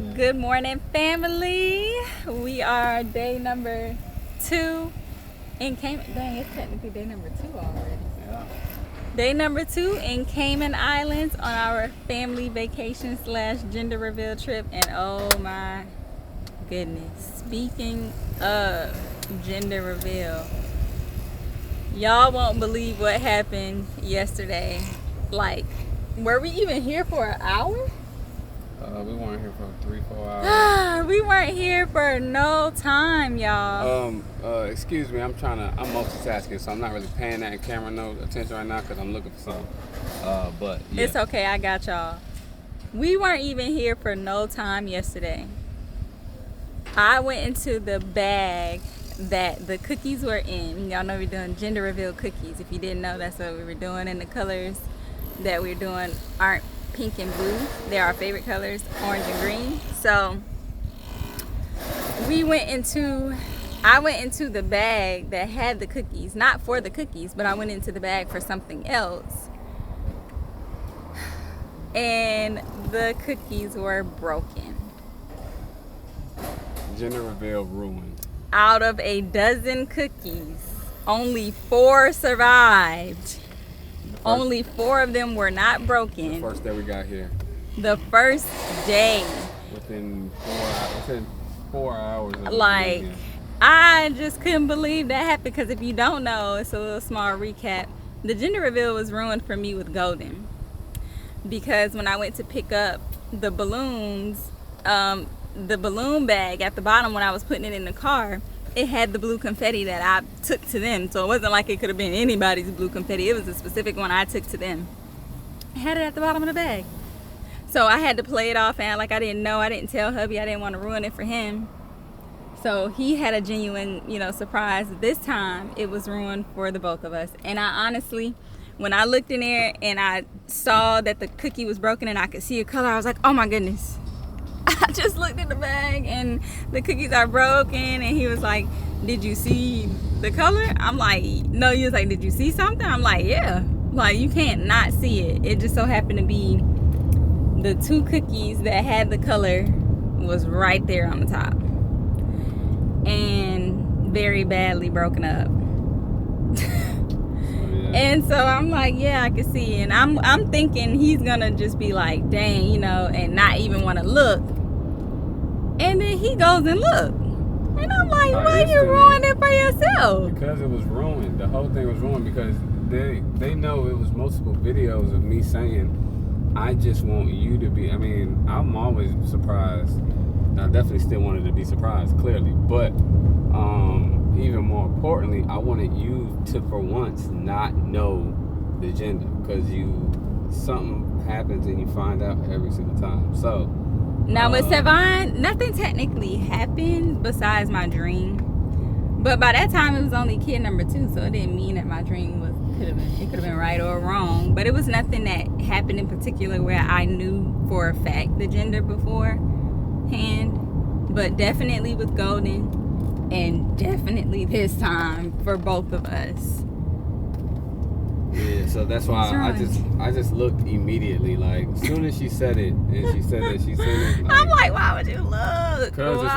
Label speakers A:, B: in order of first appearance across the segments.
A: Good morning, family. We are day number 2 in Cayman. Dang, it's technically day number 2 already.
B: Yeah.
A: Day number 2 in Cayman Islands on our family vacation / gender reveal trip. And oh my goodness, speaking of gender reveal, y'all won't believe what happened yesterday. Like, were we even here for an hour?
B: We weren't here for 3-4 hours.
A: We weren't here for no time, y'all.
B: Excuse me, I'm multitasking, so I'm not really paying that camera no attention right now because I'm looking for something. But yeah.
A: It's okay, I got y'all. We weren't even here for no time yesterday. I went into the bag that the cookies were in. Y'all know we're doing gender reveal cookies. If you didn't know, that's what we were doing. And the colors that we're doing aren't pink and blue. They're our favorite colors, orange and green. So I went into the bag that had the cookies, not for the cookies, but I went into the bag for something else. And the cookies were broken.
B: Gender reveal ruined.
A: Out of a dozen cookies, only 4 survived. Only 4 of them were not broken.
B: The first day we got here.
A: The first day.
B: Within 4 hours.
A: Like, I just couldn't believe that happened, because if you don't know, it's a little small recap. The gender reveal was ruined for me with Golden, because when I went to pick up the balloons, the balloon bag at the bottom, when I was putting it in the car, it had the blue confetti that I took to them. So it wasn't like it could have been anybody's blue confetti. It was a specific one I took to them. I had it at the bottom of the bag. So I had to play it off and like I didn't know. I didn't tell hubby. I didn't want to ruin it for him. So he had a genuine, surprise. This time it was ruined for the both of us. And I honestly, when I looked in there and I saw that the cookie was broken and I could see a color, I was like, oh my goodness. I just looked in the bag and the cookies are broken, and he was like, did you see the color? I'm like, no. He was like, did you see something? I'm like, yeah. Like, you can't not see it. It just so happened to be the 2 cookies that had the color was right there on the top and very badly broken up. And so I'm like, yeah, I can see. And I'm thinking he's gonna just be like, dang, and not even want to look. And then he goes and look. And I'm like, why you ruin it for yourself?
B: Because it was ruined. The whole thing was ruined because they know it was multiple videos of me saying, I just want you to be. I mean, I'm always surprised. I definitely still wanted to be surprised, clearly. But even more importantly, I wanted you to, for once, not know the gender, because something happens and you find out every single time. So
A: now with Savon, nothing technically happened besides my dream. But by that time, it was only kid number 2, so it didn't mean that my dream could have been right or wrong. But it was nothing that happened in particular where I knew for a fact the gender beforehand. But definitely with Golden. And definitely this time for both of us.
B: Yeah, so that's why I just looked immediately. Like, as soon as she said it, and she said that she said it.
A: I'm like, why would you look?
B: Because it's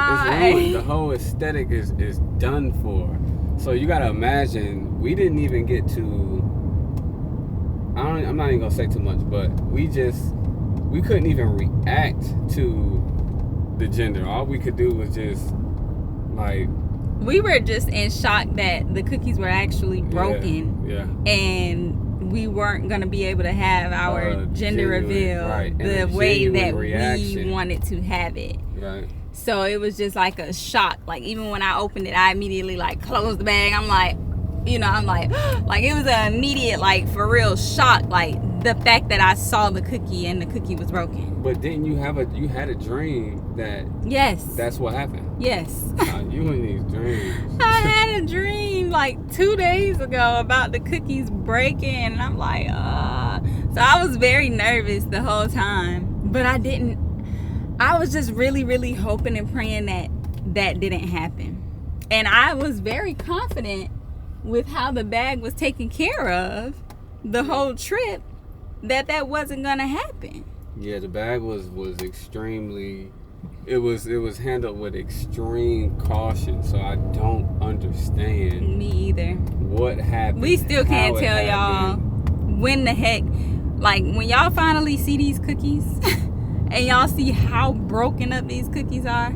B: ruined. The whole aesthetic is done for. So you gotta imagine, we didn't even get to. I'm not even gonna say too much, but we couldn't even react to the gender. All we could do was just like.
A: We were just in shock that the cookies were actually broken.
B: Yeah.
A: And we weren't going to be able to have our gender reveal the way that we wanted to have it.
B: Right.
A: So it was just like a shock. Like, even when I opened it, I immediately closed the bag. I'm like, like it was an immediate, for real shock. Like, the fact that I saw the cookie and the cookie was broken.
B: But didn't you had a dream that...
A: Yes.
B: That's what happened?
A: Yes.
B: You and these dreams.
A: I had a dream 2 days ago about the cookies breaking, and I'm like, So I was very nervous the whole time, but I was just really, really hoping and praying that didn't happen. And I was very confident with how the bag was taken care of the whole trip, that wasn't gonna happen.
B: Yeah, the bag was extremely it was handled with extreme caution. So I don't understand
A: Me either.
B: what happened.
A: We still can't
B: how it
A: tell y'all
B: happened.
A: when the heck, like when y'all finally see these cookies and y'all see how broken up these cookies are.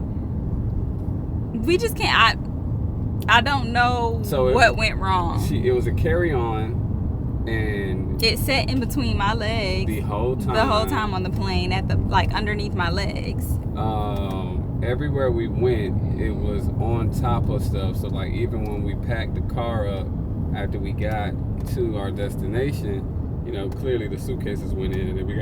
A: We just can't. I don't know what went wrong.
B: It was a carry-on, and
A: it sat in between my legs
B: the whole
A: time on the plane, at the underneath my legs.
B: Everywhere we went, it was on top of stuff. So like even when we packed the car up after we got to our destination, clearly the suitcases went in, and then we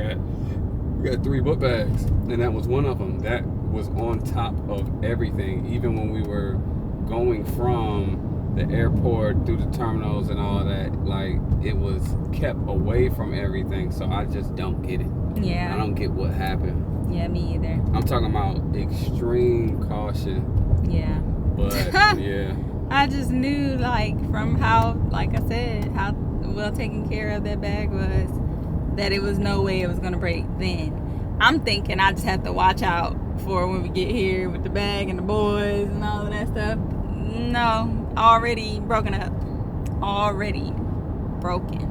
B: got 3 book bags, and that was one of them. That was on top of everything. Even when we were going from the airport through the terminals and all that, like it was kept away from everything. So I just don't get it.
A: Yeah.
B: I don't get what happened.
A: Yeah, me either.
B: I'm talking about extreme caution.
A: Yeah.
B: But yeah.
A: I just knew, like, from how, like I said, how well taken care of that bag was, that it was no way it was gonna break then. I'm thinking I just have to watch out for when we get here with the bag and the boys and all of that stuff. No, already broken up. Already broken.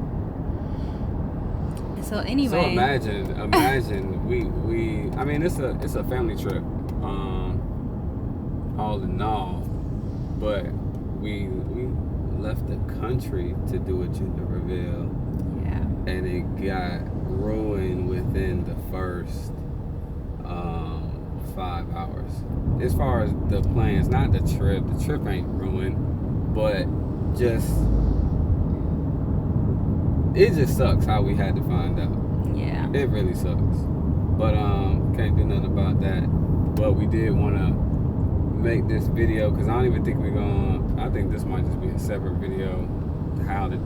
A: So anyway.
B: So imagine we I mean it's a family trip, all in all, but we left the country to do a gender reveal.
A: Yeah.
B: And it got ruined within the first 5 hours. As far as the plans, not the trip. The trip ain't ruined, but it just sucks how we had to find out.
A: Yeah.
B: It really sucks. But can't do nothing about that. But we did want to make this video because I don't even think I think this might just be a separate video. How the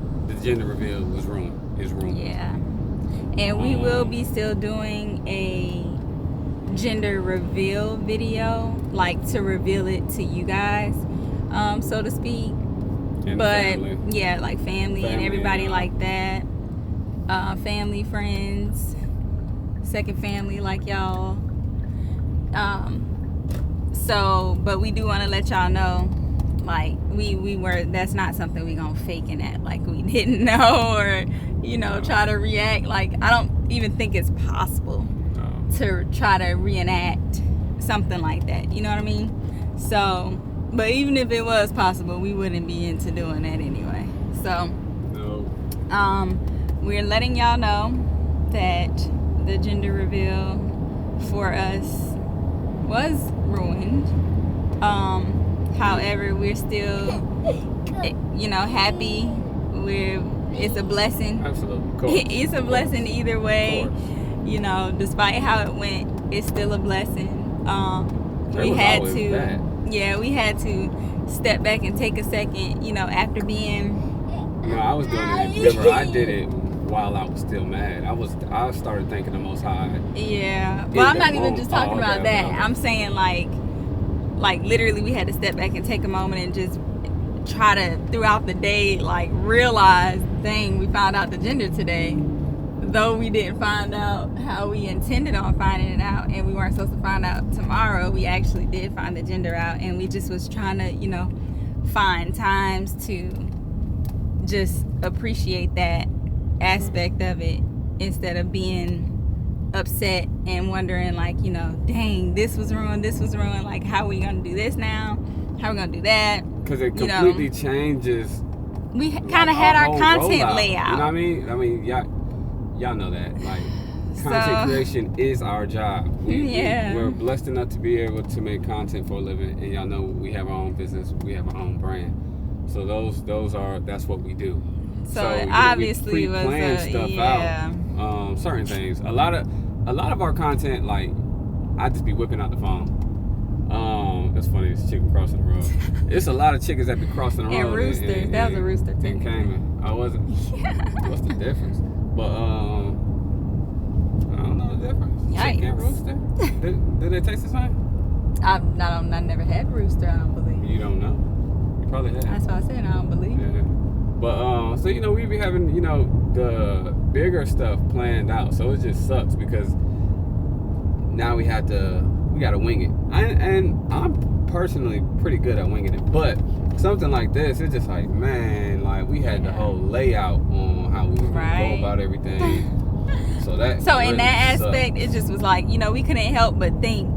B: gender reveal was ruined. Is ruined.
A: Yeah. And we will be still doing a gender reveal video, like to reveal it to you guys, so to speak.
B: And
A: but
B: family.
A: Yeah, like family and everybody like that. Family, friends, second family like y'all. But we do want to let y'all know, like that's not something we gonna fake and act like we didn't know, or try to react like I don't even think it's possible to try to reenact something like that, you know what I mean? So, but even if it was possible, we wouldn't be into doing that anyway. So
B: no.
A: We're letting y'all know that the gender reveal for us was ruined. However, we're still happy. It's a blessing.
B: Absolutely. Of course.
A: It's a blessing either way. Despite how it went, it's still a blessing. We had to step back and take a second, after being.
B: No, I was doing it. Remember, I did it while I was still mad. I started thanking the Most High.
A: Yeah. Well, I'm not even just talking about that. I'm saying like literally we had to step back and take a moment and just try to, throughout the day, like realize, dang, we found out the gender today. Though we didn't find out how we intended on finding it out, and we weren't supposed to find out tomorrow, we actually did find the gender out, and we just was trying to, find times to just appreciate that aspect of it instead of being upset and wondering like, dang, this was ruined, like how are we gonna do this now, how are we gonna do that,
B: because it completely changes.
A: We kind of had our content layout.
B: You know what I mean? Y'all know that. Like, content creation is our job. We're blessed enough to be able to make content for a living, and y'all know we have our own business, we have our own brand. So that's what we do.
A: So obviously
B: we pre-plan stuff out. Certain things. A lot of our content, like I just be whipping out the phone. It's funny, this chicken crossing the road. It's a lot of chickens that be crossing the road.
A: And roosters. That was a rooster too.
B: In Cayman. I wasn't. Yeah. What's the difference? But I don't know the difference.
A: Yikes.
B: Chicken and rooster. Did they taste the same?
A: I never had rooster. I don't believe.
B: You don't know. You probably had.
A: That's why I said I don't believe.
B: Yeah. But so we be having the bigger stuff planned out. So it just sucks because now we have to we gotta wing it. And I'm personally pretty good at winging it, but something like this, it's just like, man, like we had the whole layout on how we was gonna go about everything. So really
A: in that aspect, it just was like, we couldn't help but think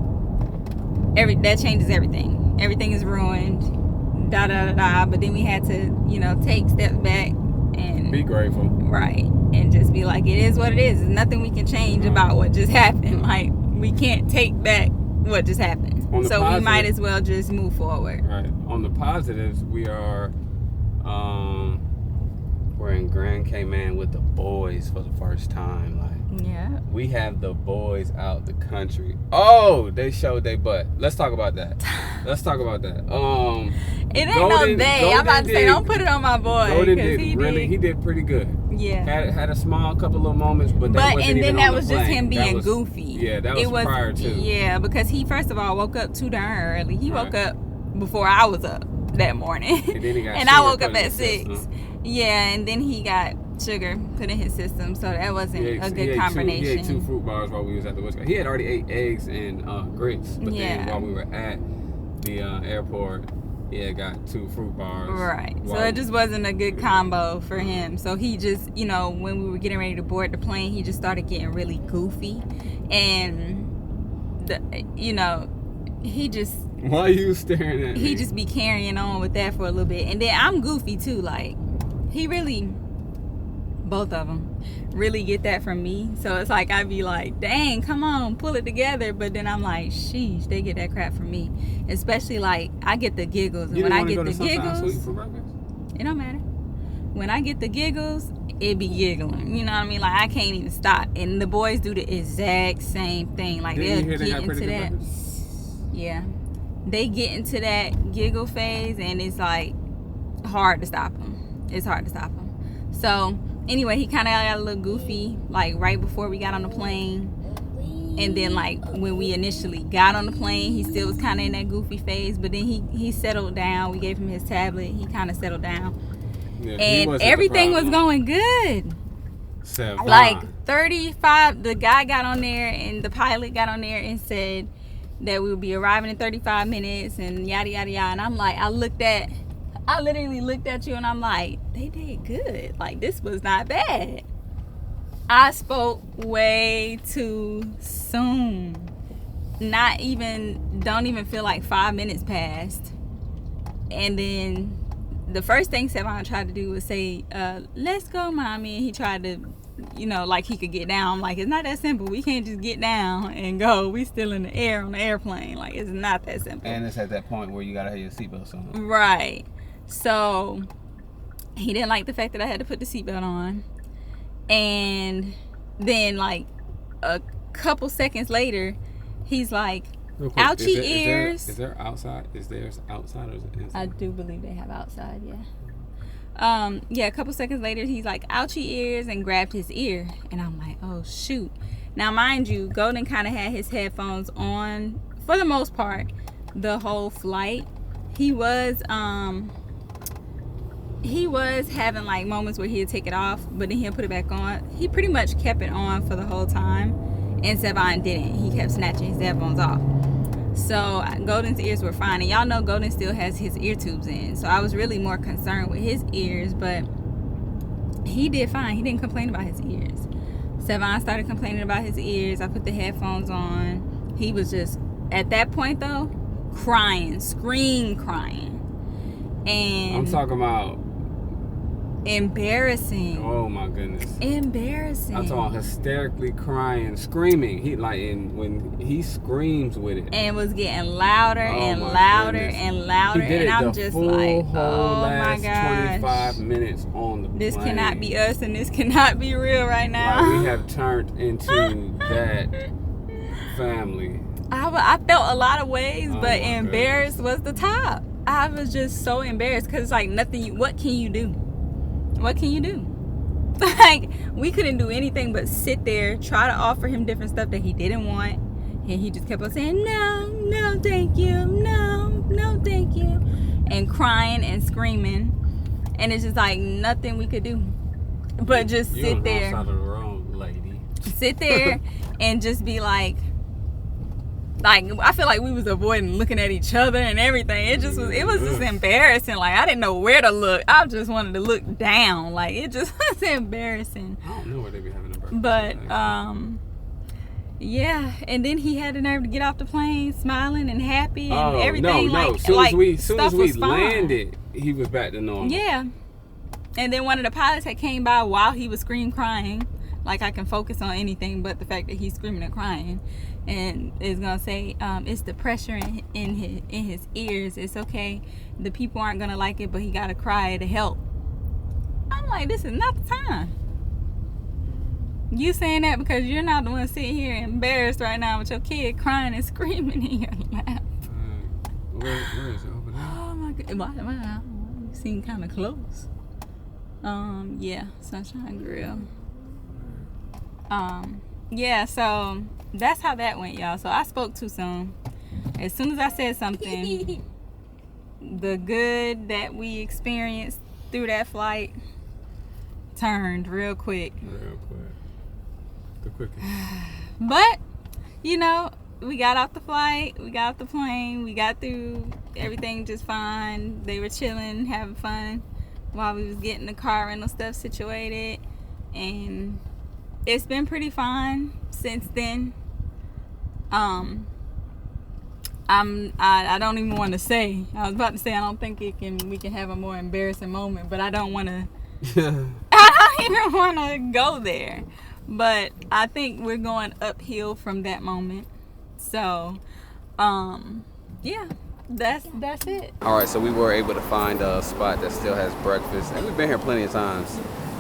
A: that changes everything. Everything is ruined. Da da da da. But then we had to, take steps back and
B: be grateful.
A: Right. And just be like, it is what it is. There's nothing we can change about what just happened. Like, we can't take back what just happened. So we might as well just move forward.
B: Right. On the positives, we are we're in Grand Cayman with the boys for the first time. Like,
A: yeah.
B: We have the boys out the country. Oh, they showed their butt. Let's talk about that.
A: It ain't no day. I'm about to say, don't put it on my boy.
B: Golden he did pretty good.
A: Yeah.
B: Had a small couple of moments, but that wasn't even
A: that
B: on
A: was
B: the
A: just
B: plane.
A: him being goofy.
B: Yeah, that was prior to.
A: Yeah, because he first of all woke up too darn early. He woke up before I was up that morning.
B: And then he got
A: and I woke up at 6. Yeah, and then he got sugar put in his system, so that wasn't a good combination.
B: He ate 2 fruit bars while we was at the West Coast. He had already ate eggs and grits, but then while we were at the airport, he had got 2 fruit bars.
A: Right. So it just wasn't a good combo for him. So he just, when we were getting ready to board the plane, he just started getting really goofy, and he just.
B: Why are you staring at me?
A: He just be carrying on with that for a little bit, and then I'm goofy too. Like, he really, both of them, really get that from me. So it's like I'd be like, dang, come on, pull it together. But then I'm like, sheesh, they get that crap from me. Especially like I get the giggles, and when I get the giggles, it don't matter. When I get the giggles, it be giggling. You know what I mean? Like I can't even stop. And the boys do the exact same thing. Like they'll get into that. Yeah. They get into that giggle phase, and it's like hard to stop them. It's hard to stop them. So anyway, he kind of got a little goofy like right before we got on the plane, and then like when we initially got on the plane, he still was kind of in that goofy phase. But then he settled down. We gave him his tablet. He kind of settled down, and everything was going good. Like 35. The guy got on there, and the pilot got on there and said that we would be arriving in 35 minutes and yada yada yada. And I'm like, I literally looked at you and I'm like, they did good. Like, this was not bad. I spoke way too soon. Don't even feel like 5 minutes passed. And then the first thing Savon tried to do was say, let's go, mommy. And he tried to, like he could get down. I'm like, it's not that simple. We can't just get down and go. We still in the air on the airplane. Like, it's not that simple.
B: And it's at that point where you gotta have your seatbelt on.
A: Right. So he didn't like the fact that I had to put the seatbelt on. And then like a couple seconds later, he's like, ouchie ears.
B: Is there outside? Is there outside or is it inside?
A: I do believe they have outside, yeah. A couple seconds later, he's like, ouchie ears, and grabbed his ear. And I'm like, oh, shoot. Now, mind you, Golden kind of had his headphones on, for the most part, the whole flight. He was having, like, moments where he'd take it off, but then he'll put it back on. He pretty much kept it on for the whole time, and Savon didn't. He kept snatching his headphones off. So Golden's ears were fine, and y'all know Golden still has his ear tubes in, so I was really more concerned with his ears, but he did fine. He didn't complain about his ears. Savon started complaining about his ears. I put the headphones on. He was just, at that point though, crying, crying, and
B: I'm talking about
A: embarrassing.
B: Oh my goodness.
A: Embarrassing.
B: I'm talking hysterically crying, screaming. When he screams with it.
A: And was getting louder and louder and louder.
B: He did
A: and
B: it
A: I'm
B: the
A: just
B: full
A: like,
B: whole
A: oh
B: last
A: my gosh.
B: 25 minutes on the plane.
A: This cannot be us, and this cannot be real right now.
B: Like, we have turned into that family.
A: I felt a lot of ways, but
B: embarrassed
A: was the top. I was just so embarrassed because it's like nothing. What can you do? What can you do? Like, we couldn't do anything but sit there, try to offer him different stuff that he didn't want, and he just kept on saying, no, thank you, no, thank you, and crying and screaming, and it's just like nothing we could do but just sit there.
B: You're on the wrong side of the road, lady.
A: Sit there and just be like, like, I feel like we was avoiding looking at each other and everything. It was just embarrassing. Like, I didn't know where to look. I just wanted to look down. Like, it just was embarrassing.
B: I don't know where they be having a breakfast.
A: But yeah, and then he had the nerve to get off the plane smiling and happy and everything.
B: No.
A: Like,
B: Soon as we
A: was fine.
B: landed, he was back to normal.
A: Yeah. And then one of the pilots had came by while he was crying. Like, I can focus on anything but the fact that he's screaming and crying. And is gonna say, it's the pressure in his ears. It's okay. The people aren't gonna like it, but he gotta cry to help. I'm like, this is not the time. You saying that because you're not the one sitting here embarrassed right now with your kid crying and screaming in your lap.
B: Where is it? Over there?
A: Oh my God! Wow, you seem kind of close. Yeah, Sunshine Grill. Yeah, so that's how that went, y'all. So I spoke too soon. As soon as I said something, the good that we experienced through that flight turned real quick.
B: Real quick. The quickest.
A: But, you know, we got off the flight, we got off the plane, we got through everything just fine. They were chilling, having fun while we was getting the car rental stuff situated. And it's been pretty fun since then. I don't even want to say. I was about to say I don't think we can have a more embarrassing moment, but I don't want to. I don't even want to go there. But I think we're going uphill from that moment. So, yeah, that's it.
B: All right, so we were able to find a spot that still has breakfast, and we've been here plenty of times.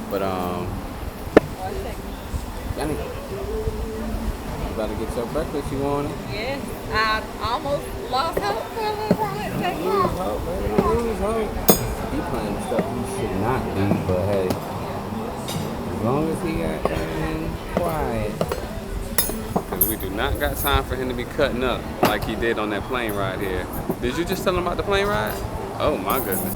B: But Yanni, you about to get your breakfast? You want it?
A: Yes, I almost lost hope for a little bit.
B: Don't lose hope, baby. Don't lose hope. He playing stuff he should not be, but hey, as long as he got quiet. Because we do not got time for him to be cutting up like he did on that plane ride here. Did you just tell him about the plane ride? Oh my goodness.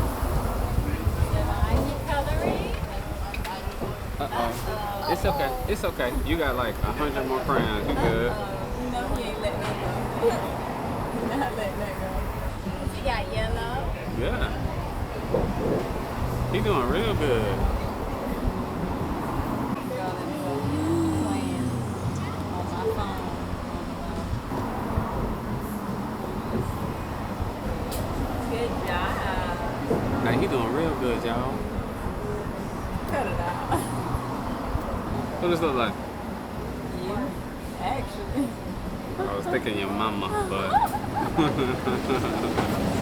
B: Uh-oh. It's okay. It's okay. You got like 100 more crayons. You good.
A: No, he ain't letting that go. Not letting that go. He got yellow.
B: Yeah. He doing real good.
A: Good job.
B: Now he doing real good, y'all.
A: Cut it out.
B: What does this look like?
A: You? Actually.
B: I was thinking your mama, but